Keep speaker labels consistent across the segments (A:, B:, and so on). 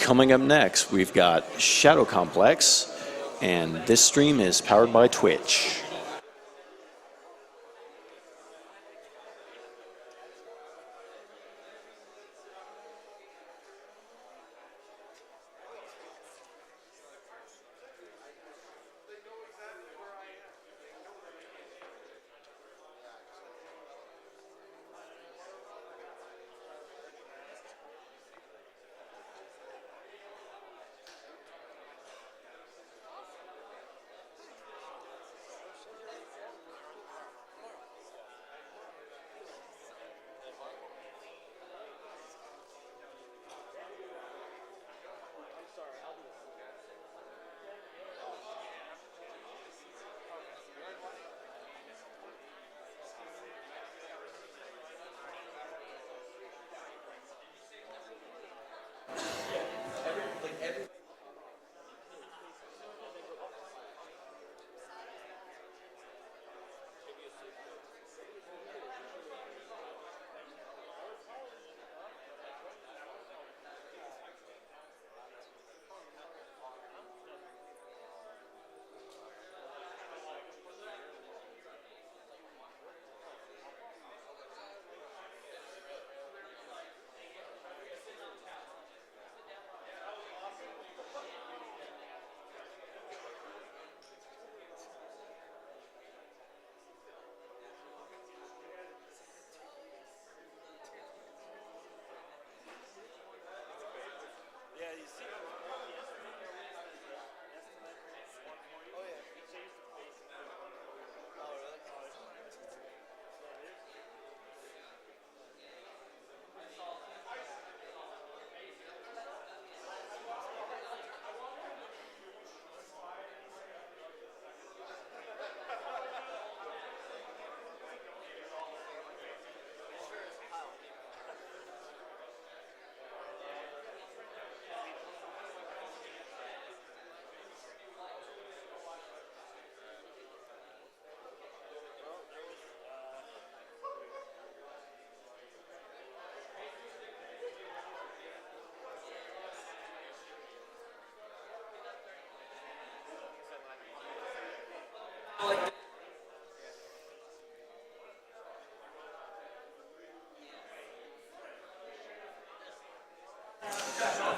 A: Coming up next, we've got Shadow Complex, and this stream is powered by Twitch.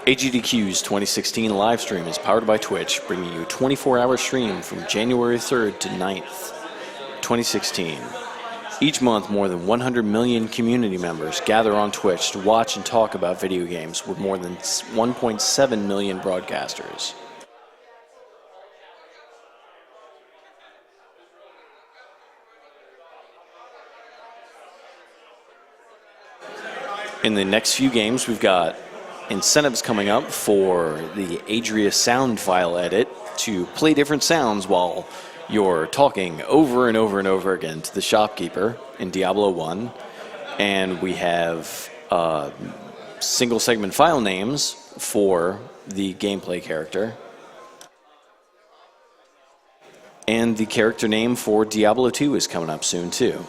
A: AGDQ's 2016 live stream is powered by Twitch, bringing you a 24-hour stream from January 3rd to 9th, 2016. Each month, more than 100 million community members gather on Twitch to watch and talk about video games with more than 1.7 million broadcasters. In the next few games, we've got incentives coming up for the AZURE sound file edit to play different sounds while you're talking over and over and over again to the shopkeeper in Diablo 1. And we have single segment file names for the gameplay character. And the character name for Diablo 2 is coming up soon too.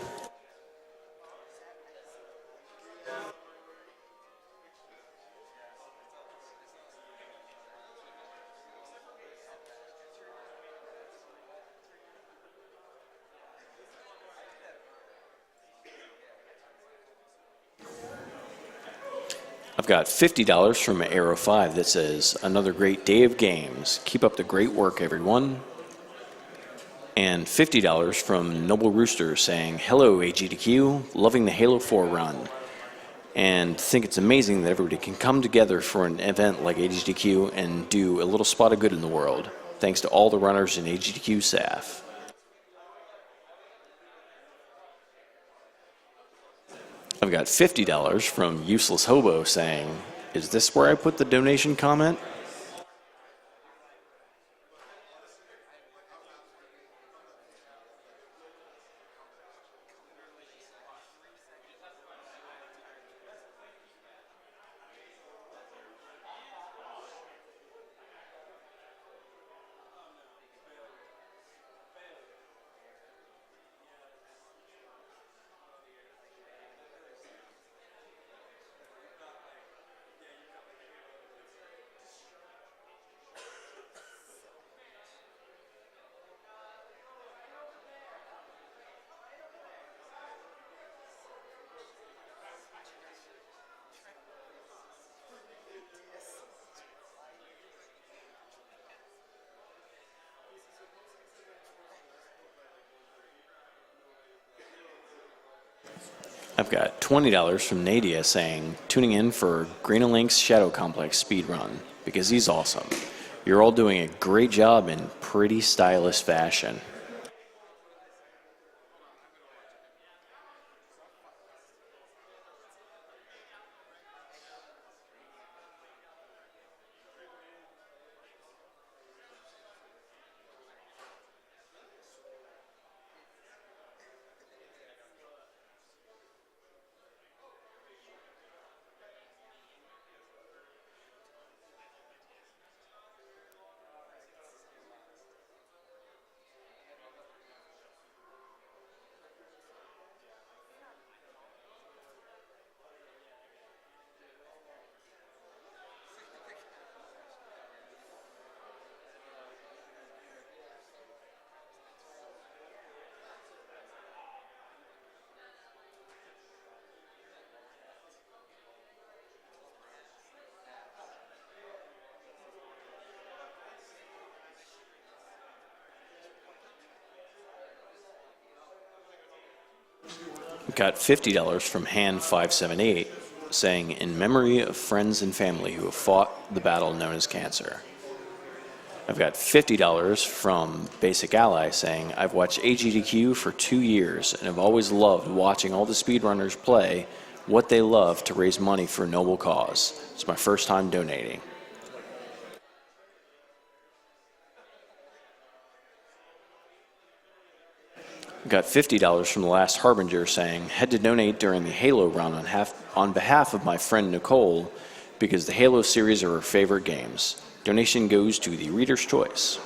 A: I've got $50 from Arrow 5 that says, another great day of games. Keep up the great work, everyone. And $50 from Noble Rooster saying, hello, AGDQ, loving the Halo 4 run. And think it's amazing that everybody can come together for an event like AGDQ and do a little spot of good in the world. Thanks to all the runners and AGDQ staff. I've got $50 from Useless Hobo saying, is this where I put the donation comment? I've got $20 from Nadia saying, tuning in for Green and Link's Shadow Complex speedrun, because he's awesome. You're all doing a great job in pretty stylish fashion. Got $50 from Han578 saying, in memory of friends and family who have fought the battle known as cancer. I've got $50 from Basic Ally saying, I've watched AGDQ for 2 years and have always loved watching all the speedrunners play what they love to raise money for a noble cause. It's my first time donating. Got $50 from The Last Harbinger saying, had to donate during the Halo run on behalf of my friend Nicole because the Halo series are her favorite games. Donation goes to the Reader's Choice.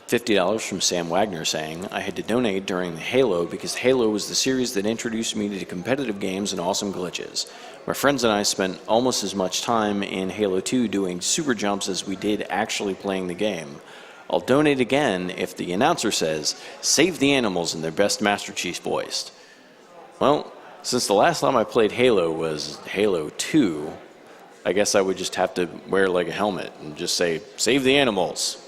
A: $50 from Sam Wagner saying, I had to donate during the Halo because Halo was the series that introduced me to competitive games and awesome glitches. My friends and I spent almost as much time in Halo 2 doing super jumps as we did actually playing the game. I'll donate again if the announcer says, save the animals in their best Master Chief voiced. Well, since the last time I played Halo was Halo 2, I guess I would just have to wear like a helmet and just say, save the animals.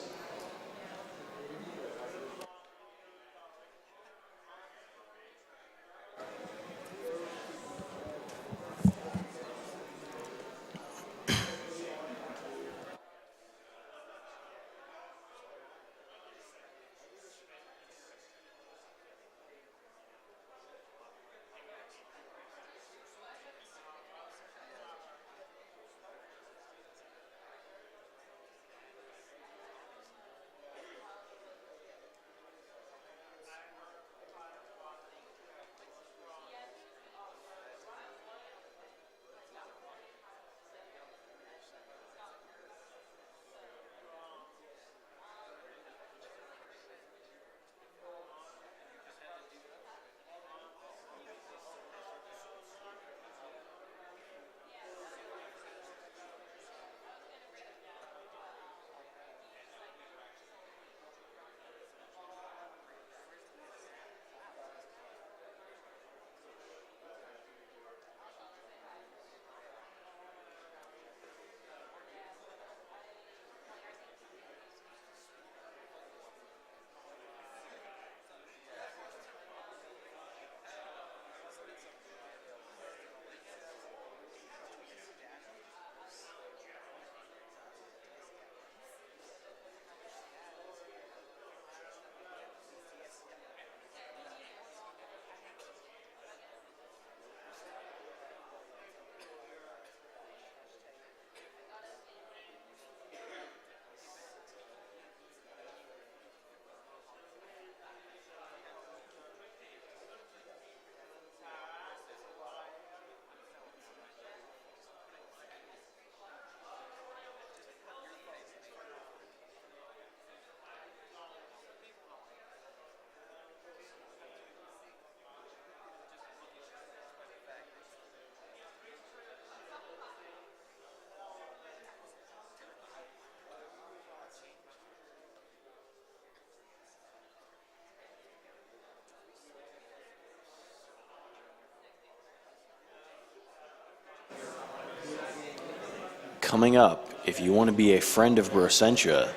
A: coming up, if you want to be a friend of Brossentia,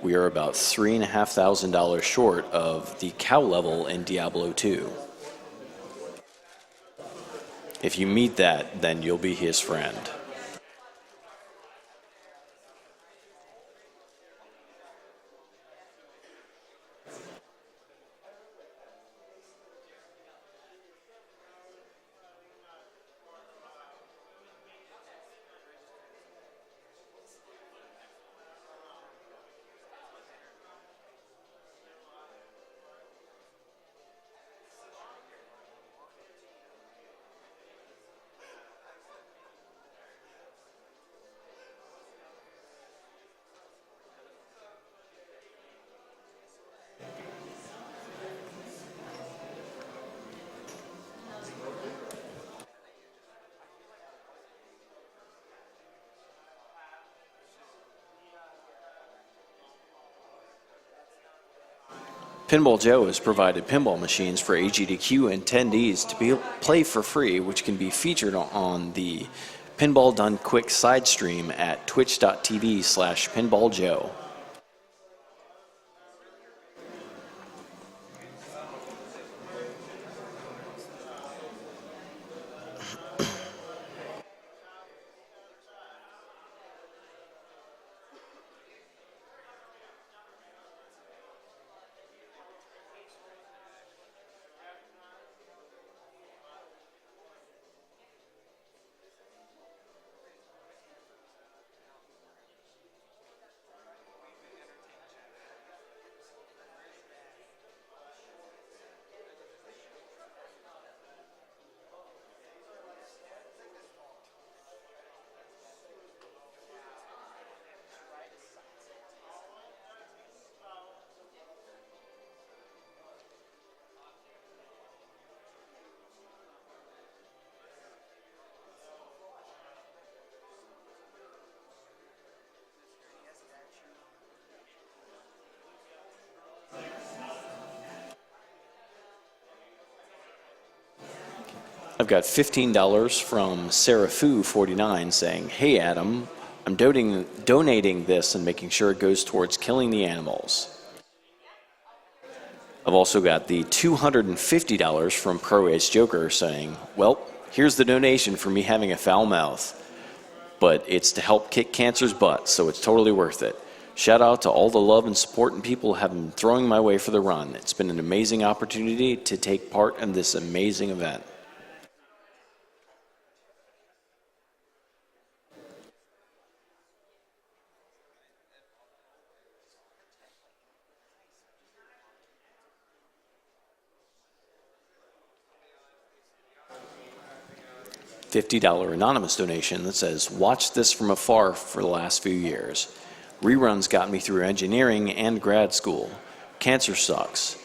A: we are about $3,500 short of the cow level in Diablo 2. If you meet that, then you'll be his friend. Pinball Joe has provided pinball machines for AGDQ attendees to play for free, which can be featured on the Pinball Done Quick side stream at twitch.tv/pinballjoe. I've got $15 from Seraphu49 saying, "Hey Adam, I'm donating this and making sure it goes towards killing the animals." I've also got the $250 from ProAce Joker saying, "Well, here's the donation for me having a foul mouth, but it's to help kick cancer's butt, so it's totally worth it. Shout out to all the love and support and people have been throwing my way for the run. It's been an amazing opportunity to take part in this amazing event." $50 anonymous donation that says, "Watched this from afar for the last few years. Reruns got me through engineering and grad school. Cancer sucks.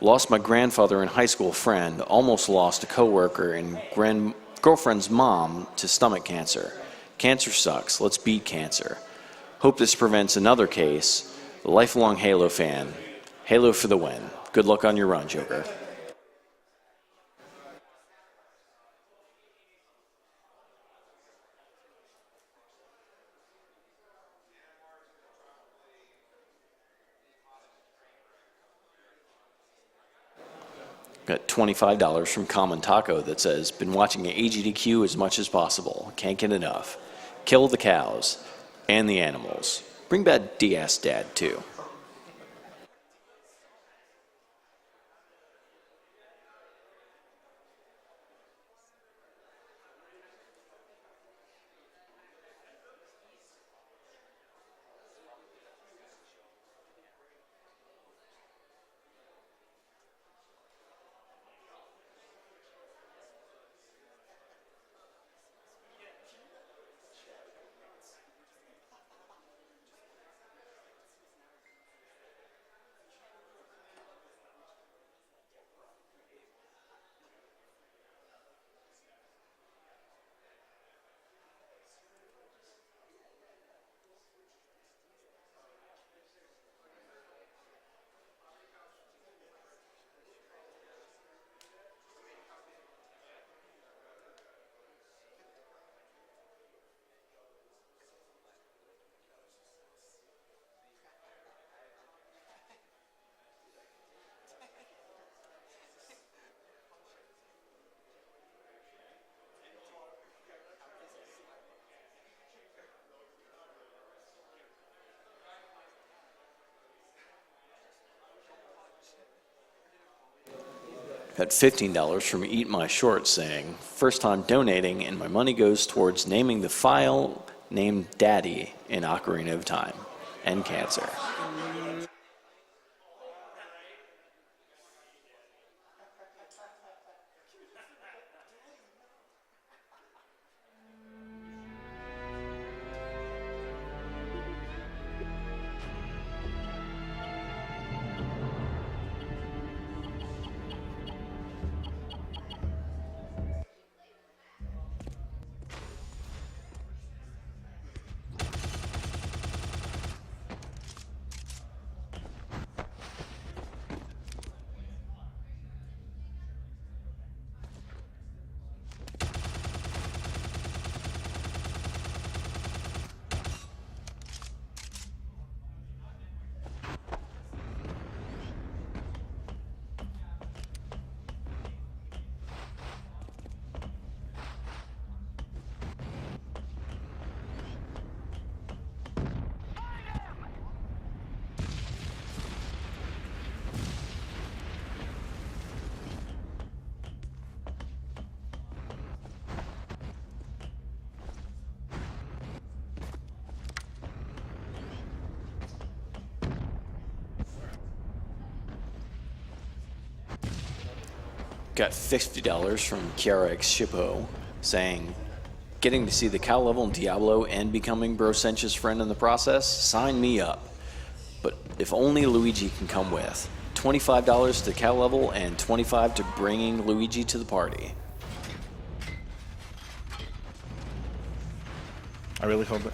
A: Lost my grandfather in high school friend. Almost lost a coworker and girlfriend's mom to stomach cancer. Cancer sucks. Let's beat cancer. Hope this prevents another case. Lifelong Halo fan. Halo for the win. Good luck on your run, Joker." Got $25 from Common Taco that says, "Been watching AGDQ as much as possible. Can't get enough. Kill the cows and the animals. Bring back DS Dad too." Got $15 from Eat My Shorts saying, first time donating and my money goes towards naming the file named Daddy in Ocarina of Time and cancer. Got $50 from Kiara X Shippo saying, getting to see the cow level in Diablo and becoming Brosentia's friend in the process, sign me up. But if only Luigi can come with. $25 to cow level and $25 to bringing Luigi to the party.
B: I really hope it.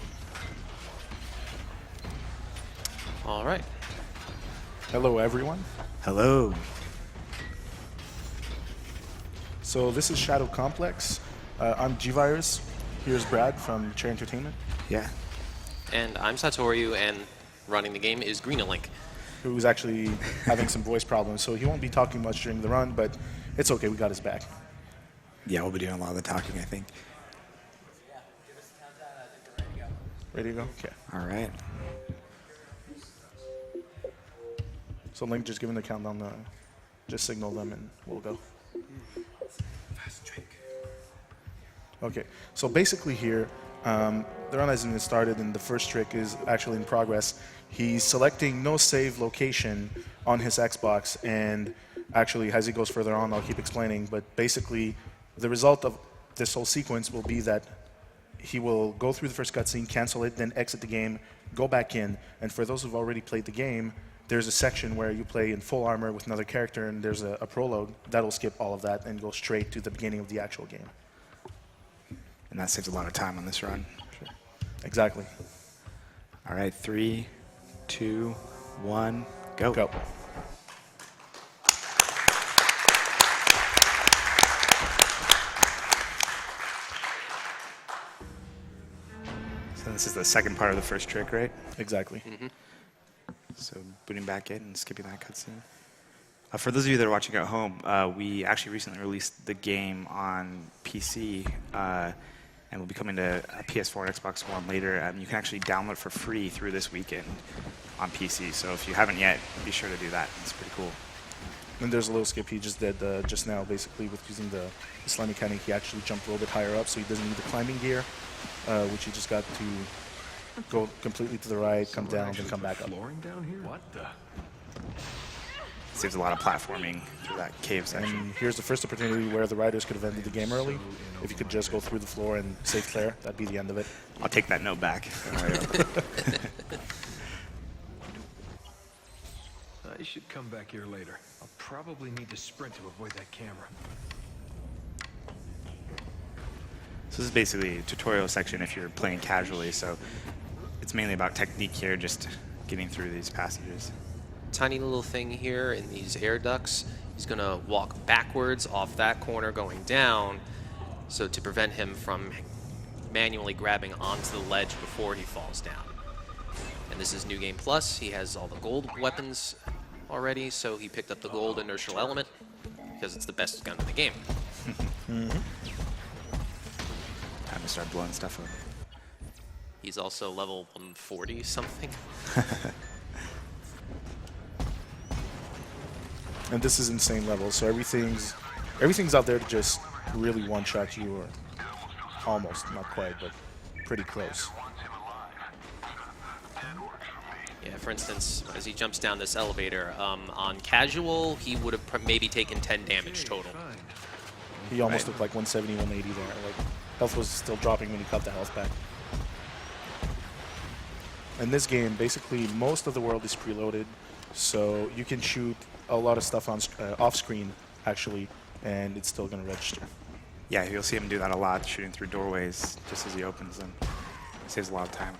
C: All right.
B: Hello, everyone.
D: Hello.
B: So this is Shadow Complex. I'm G-Virus. Here's Brad from Chair Entertainment,
D: Yeah.
C: And I'm Satoru, and running the game is Greenalink.
B: who's actually having some voice problems, so he won't be talking much during the run, but it's okay, we got his back.
D: Yeah, we'll be doing a lot of the talking, I think.
B: Ready to go? Okay.
D: All right.
B: So Link, just giving the countdown, just signal them and we'll go. Okay, so basically here, the run hasn't even started and the first trick is actually in progress. He's selecting no save location on his Xbox, and actually as he goes further on, I'll keep explaining, but basically the result of this whole sequence will be that he will go through the first cutscene, cancel it, then exit the game, go back in, and for those who've already played the game, there's a section where you play in full armor with another character, and there's a prologue that'll skip all of that and go straight to the beginning of the actual game.
D: And that saves a lot of time on this run.
B: Sure. Exactly.
D: All right, 3, 2, 1, go.
B: Go.
D: So this is the second part of the first trick, right?
B: Exactly.
D: So booting back in and skipping that cutscene. For those of you that are watching at home, we actually recently released the game on PC, and will be coming to a PS4 and Xbox One later. You can actually download it for free through this weekend on PC. So if you haven't yet, be sure to do that. It's pretty cool.
B: And there's a little skip he just did just now, basically with using the slime mechanic. He actually jumped a little bit higher up, so he doesn't need the climbing gear, which he just got to go completely to the right, come down, then come back up.
E: Flooring down here? What the?
D: Saves a lot of platforming through that cave section.
B: And here's the first opportunity where the riders could have ended the game early. If you could just go through the floor and save Claire, that'd be the end of it.
D: I'll take that note back.
E: I should come back here later. I'll probably need to sprint to avoid that camera.
D: So this is basically a tutorial section if you're playing casually, so it's mainly about technique here, just getting through these passages.
C: Tiny little thing here in these air ducts. He's going to walk backwards off that corner going down, so to prevent him from manually grabbing onto the ledge before he falls down. And this is New Game Plus. He has all the gold weapons already, so he picked up the gold inertial element because it's the best gun in the game.
D: Time to start blowing stuff up.
C: He's also level 140 something.
B: And this is insane levels, so everything's out there to just really one-shot you, or almost, not quite, but pretty close.
C: Yeah, for instance, as he jumps down this elevator, on casual, he would have maybe taken 10 damage total.
B: He almost looked like 170, 180 there. Like, health was still dropping when he cut the health back. In this game, basically, most of the world is preloaded, so you can shoot a lot of stuff on off-screen, actually, and it's still going to register.
D: Yeah, you'll see him do that a lot, shooting through doorways just as he opens them. Saves a lot of time.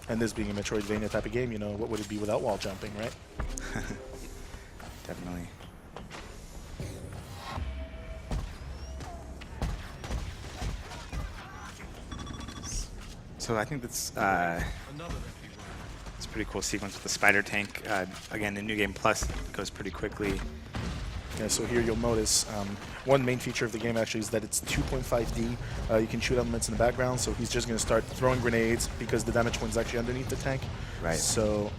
B: And this being a Metroidvania type of game, you know, what would it be without wall jumping, right?
D: Definitely. So I think that's it's a pretty cool sequence with the spider tank. Again, the New Game Plus goes pretty quickly.
B: Yeah, so here you'll notice one main feature of the game actually is that it's 2.5D. You can shoot elements in the background, so he's just going to start throwing grenades because the damage point is actually underneath the tank.
D: Right. So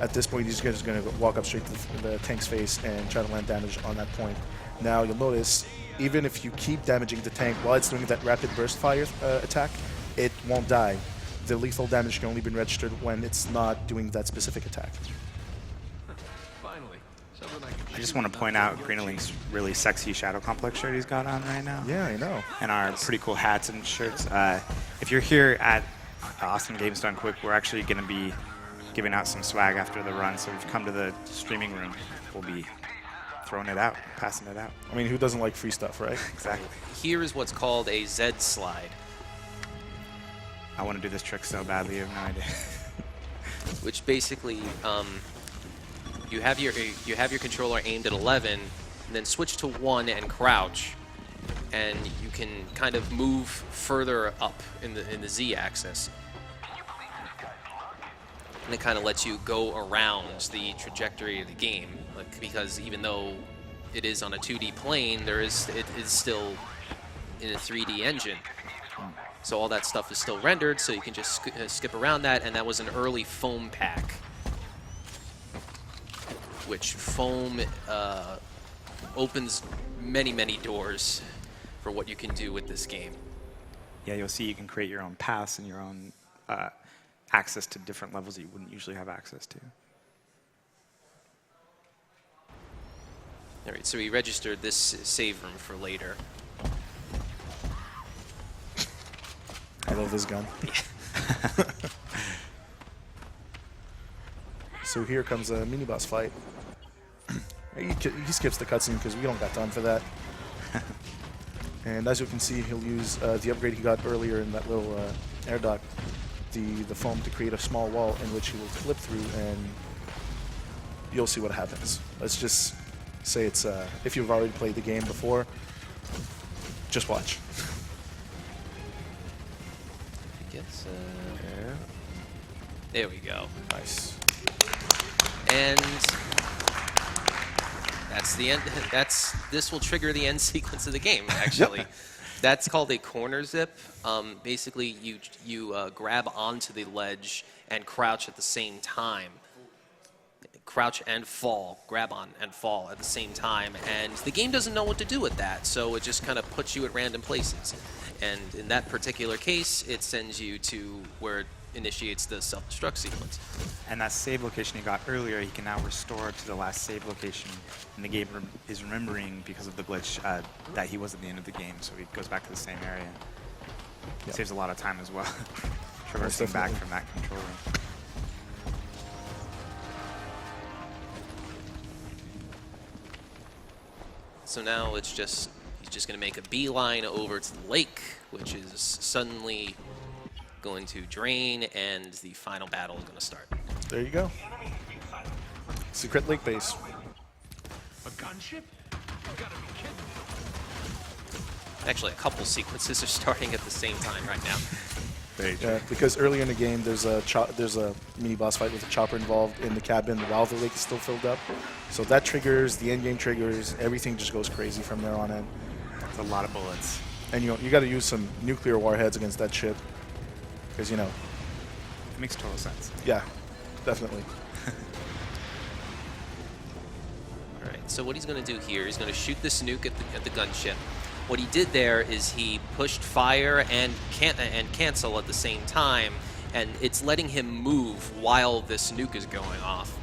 B: at this point, he's just going to walk up straight to the tank's face and try to land damage on that point. Now you'll notice, even if you keep damaging the tank while it's doing that rapid burst fire attack, it won't die. The lethal damage can only be registered when it's not doing that specific attack.
E: Finally,
D: I just want to point out Greenlink's really sexy Shadow Complex shirt he's got on right now.
B: Yeah, I know.
D: And our pretty cool hats and shirts. If you're here at Austin Games Done Quick, we're actually going to be giving out some swag after the run. So if you come to the streaming room, we'll be throwing it out, passing it out.
B: I mean, who doesn't like free stuff, right?
D: Exactly.
C: Here is what's called a Z slide,
D: I want to do this trick so badly, you have no idea.
C: which basically you have your controller aimed at 11, and then switch to 1 and crouch, and you can kind of move further up in the Z axis. And it kind of lets you go around the trajectory of the game, like, because even though it is on a 2D plane, it is still in a 3D engine. So all that stuff is still rendered, so you can just skip around that, and that was an early foam pack, which foam opens many, many doors for what you can do with this game.
D: Yeah, you'll see you can create your own paths and your own access to different levels that you wouldn't usually have access to.
C: All right, so we registered this save room for later.
B: I love this gun. So here comes a mini-boss fight. He skips the cutscene because we don't got time for that. And as you can see, he'll use the upgrade he got earlier in that little air duct, the foam, to create a small wall in which he will flip through, and you'll see what happens. Let's just say it's, if you've already played the game before, just watch.
C: There we go.
B: Nice.
C: And that's the end. This will trigger the end sequence of the game, actually.
B: Yep.
C: That's called a corner zip. Basically, you grab onto the ledge and crouch at the same time. Crouch and fall, grab on and fall at the same time, and the game doesn't know what to do with that, so it just kind of puts you at random places. And in that particular case, it sends you to where it initiates the self-destruct sequence.
D: And that save location he got earlier, he can now restore to the last save location, and the game is remembering, because of the glitch, that he was at the end of the game, so he goes back to the same area.
B: Yep.
D: Saves a lot of time as well, traversing back from that control room.
C: So now he's just going to make a beeline over to the lake, which is suddenly going to drain, and the final battle is going to start.
B: There you go. Secret lake base.
E: A gunship? You gotta be kidding.
C: Actually, a couple sequences are starting at the same time right now.
B: Yeah, because earlier in the game, there's a mini boss fight with a chopper involved in the cabin while the lake is still filled up. So that triggers, the end game triggers, everything just goes crazy from there on in.
D: It's a lot of bullets.
B: And you got to use some nuclear warheads against that ship, because
D: It makes total sense.
B: yeah, definitely.
C: So what he's going to do here, he's going to shoot this nuke at the gunship. What he did there is he pushed fire and cancel at the same time, and it's letting him move while this nuke is going off.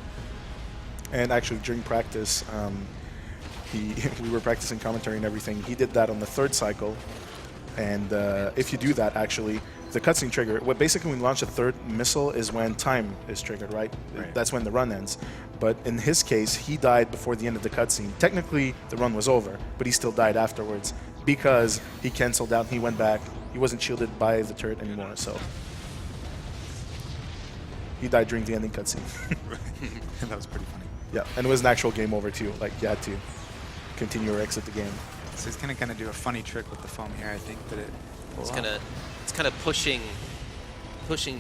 B: And actually, during practice, we were practicing commentary and everything. He did that on the 3rd cycle, and if you do that, actually, the cutscene trigger, basically when you launch a 3rd missile is when time is triggered, right? That's when the run ends. But in his case, he died before the end of the cutscene. Technically, the run was over, but he still died afterwards because he canceled out. He went back. He wasn't shielded by the turret anymore, so he died during the ending cutscene.
D: That was pretty funny.
B: Yeah, and it was an actual game over too. Like you had to continue or exit the game.
D: So he's gonna kind of do a funny trick with the foam here. I think that
C: It's kind of pushing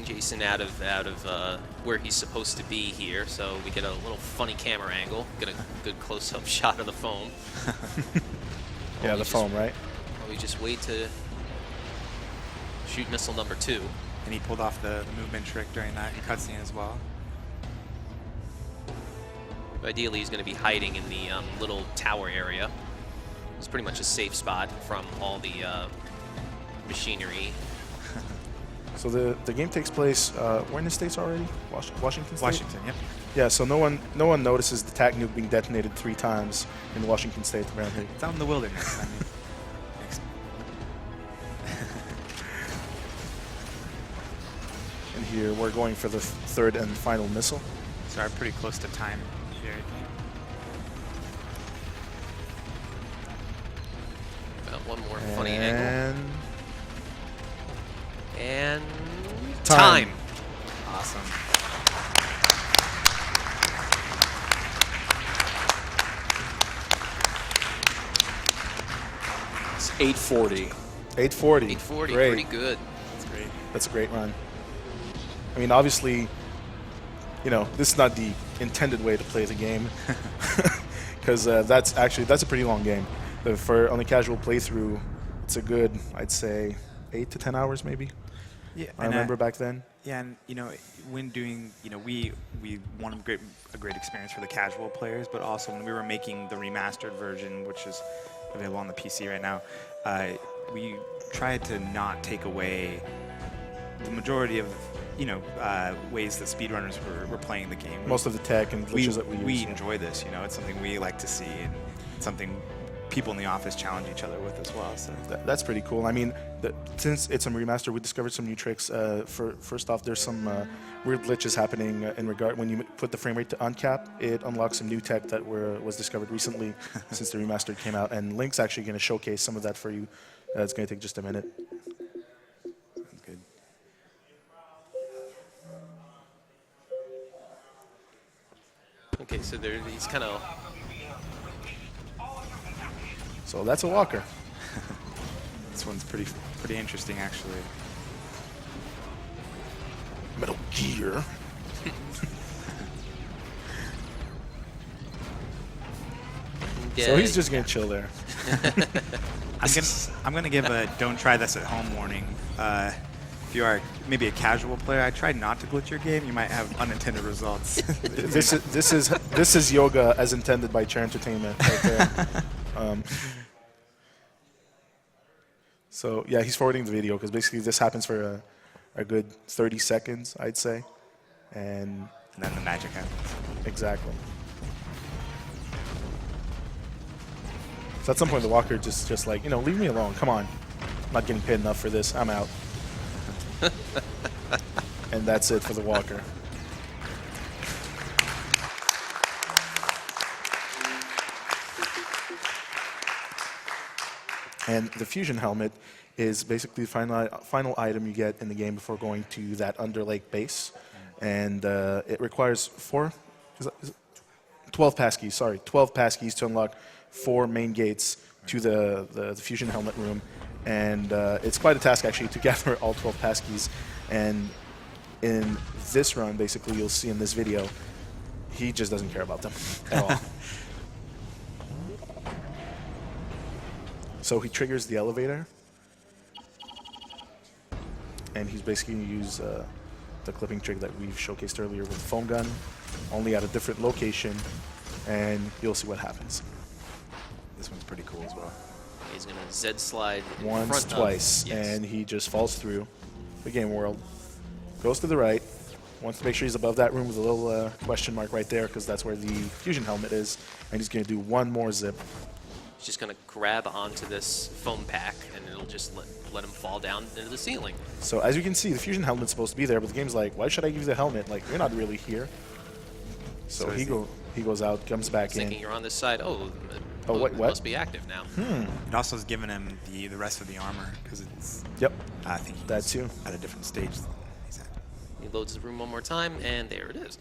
C: Jason out of where he's supposed to be here. So we get a little funny camera angle, get a good close-up shot of the foam.
B: Yeah, the foam, right?
C: We just wait to shoot missile number 2.
D: And he pulled off the movement trick during that cutscene as well.
C: Ideally, he's going to be hiding in the little tower area. It's pretty much a safe spot from all the machinery.
B: So the game takes place. We're in the States already. Washington State.
D: Washington, yep.
B: Yeah. So no one notices the TAC nuke being detonated 3 times in Washington State apparently.
D: It's out in the wilderness. I mean,
B: And here we're going for the 3rd and final missile.
D: so we're pretty close to time here, I think.
C: Got one more funny angle. And
B: Time.
D: Awesome.
A: It's 8:40.
B: 840.
C: 840,
B: Great.
C: pretty good.
D: That's great.
B: That's a great run. I mean, obviously, you know, this is not the intended way to play the game, because that's a pretty long game. On a casual playthrough, it's a good, I'd say, 8 to 10 hours maybe.
D: Yeah,
B: I remember back then.
D: Yeah, and you know, when doing, you know, we want a great experience for the casual players, but also when we were making the remastered version, which is available on the PC right now, we tried to not take away the majority of, you know, ways that speedrunners were playing the game.
B: Most of the tech and glitches that we use.
D: We enjoy this, you know, it's something we like to see, and it's something people in the office challenge each other with as well. So
B: That's pretty cool. I mean, since it's a remaster, we discovered some new tricks. First off, there's some weird glitches happening in regard when you put the frame rate to uncap. It unlocks some new tech that was discovered recently since the remaster came out, and Link's actually going to showcase some of that for you. It's going to take just a minute.
D: sounds good.
C: Okay, so there are these kind of...
B: So that's a walker.
D: This one's pretty interesting, actually.
B: Metal Gear. So he's just going to chill there.
D: I'm gonna give a don't try this at home warning. If you are maybe a casual player, I try not to glitch your game. You might have unintended results.
B: This is yoga as intended by Chair Entertainment right there. So yeah, he's forwarding the video because basically this happens for a good 30 seconds, I'd say, and
D: then the magic happens.
B: exactly. So at some point the walker just like, you know, leave me alone. Come on, I'm not getting paid enough for this. I'm out. And that's it for the walker. And the fusion helmet is basically the final item you get in the game before going to that Underlake base. And it requires 12 passkeys, sorry, 12 passkeys to unlock 4 main gates to the fusion helmet room. And it's quite a task, actually, to gather all 12 passkeys. And in this run, basically, you'll see in this video, he just doesn't care about them at all. So he triggers the elevator, and he's basically going to use the clipping trick that we've showcased earlier with the foam gun, only at a different location, and you'll see what happens.
D: This one's pretty cool as well.
C: He's going to Z slide in
B: Once,
C: front
B: twice,
C: of, yes.
B: and he just falls through the game world. Goes to the right. Wants to make sure he's above that room with a little question mark right there, because that's where the fusion helmet is. And he's going to do one more zip.
C: He's just going to grab onto this foam pack, and it'll just let him fall down into the ceiling.
B: So as you can see, the fusion helmet's supposed to be there, but the game's like, why should I give you the helmet? Like, you're not really here. So he goes out, comes back
C: Thinking
B: in.
C: you're on this side. Oh,
B: what?
C: it must be active now.
D: It also has given him the rest of the armor because it's.
B: Yep,
D: I think he's
B: that too.
D: at a different stage than he's at.
C: He loads the room one more time, and there it is.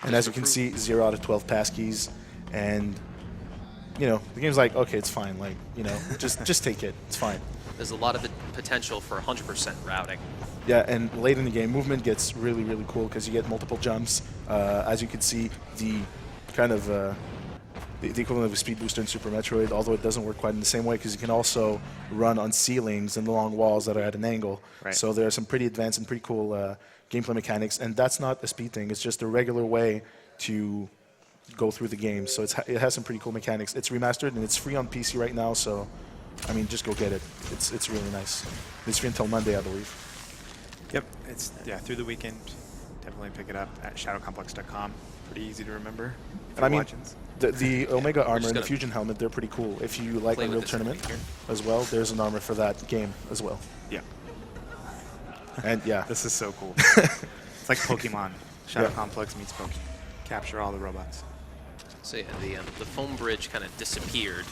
B: And as you can see, 0 out of 12 passkeys, and you know the game's like, okay, it's fine. Like, you know, just take it. It's fine.
C: There's a lot of potential for 100% routing.
B: Yeah, and late in the game, movement gets really, really cool because you get multiple jumps. As you can see, the kind of the equivalent of a speed booster in Super Metroid, although it doesn't work quite in the same way because you can also run on ceilings and along walls that are at an angle.
D: Right.
B: So there are some pretty advanced and pretty cool gameplay mechanics, and that's not a speed thing. It's just a regular way to go through the game. So it has some pretty cool mechanics. It's remastered and it's free on PC right now. So, I mean, just go get it. It's really nice. It's free until Monday, I believe.
D: Yep, it's through the weekend. Definitely pick it up at shadowcomplex.com. Pretty easy to remember.
B: And I mean, the Omega armor and the
C: gonna
B: Fusion helmet, they're pretty cool. If you like
C: play with
B: Unreal
C: this
B: Tournament
C: here.
B: as well, there's an armor for that game as well.
D: Yeah.
B: And yeah,
D: This is so cool. It's like Pokemon. Shadow
B: Yeah.
D: Complex meets Pokemon. Capture all the robots.
C: So yeah, the foam bridge kind of disappeared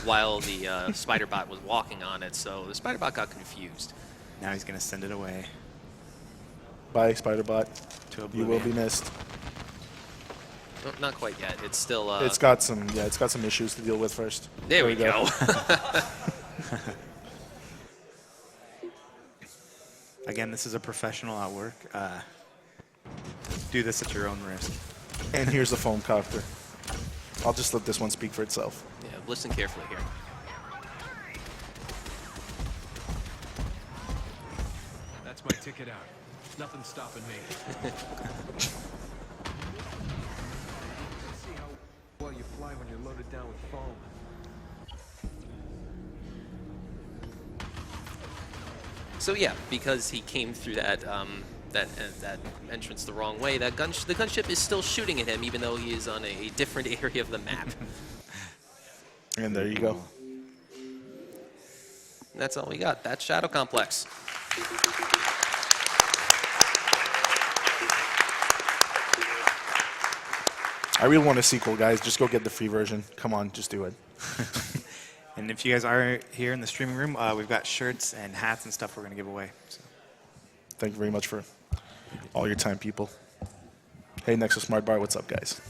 C: while the spider bot was walking on it. So the spider bot got confused.
D: Now he's going to send it away
B: bye Spider-Bot.
D: to a
B: You
D: blue
B: will
D: man.
B: be missed.
C: No, not quite yet. It's still.
B: It's got some issues to deal with first.
C: There we go.
D: Again, this is a professional at work. Do this at your own risk.
B: And here's the foam copter. I'll just let this one speak for itself.
C: Yeah, listen carefully here.
E: That's my ticket out. Nothing's stopping me. See how well you fly when you're loaded down with foam.
C: So yeah, because he came through that that entrance the wrong way, the gunship is still shooting at him, even though he is on a different area of the map.
B: And there you go.
C: And that's all we got. That's Shadow Complex.
B: I really want a sequel, guys. Just go get the free version. Come on, just do it.
D: And if you guys are here in the streaming room, we've got shirts and hats and stuff we're going to give away. So.
B: Thank you very much for all your time, people. Hey, Nexus Smart Bar, what's up, guys?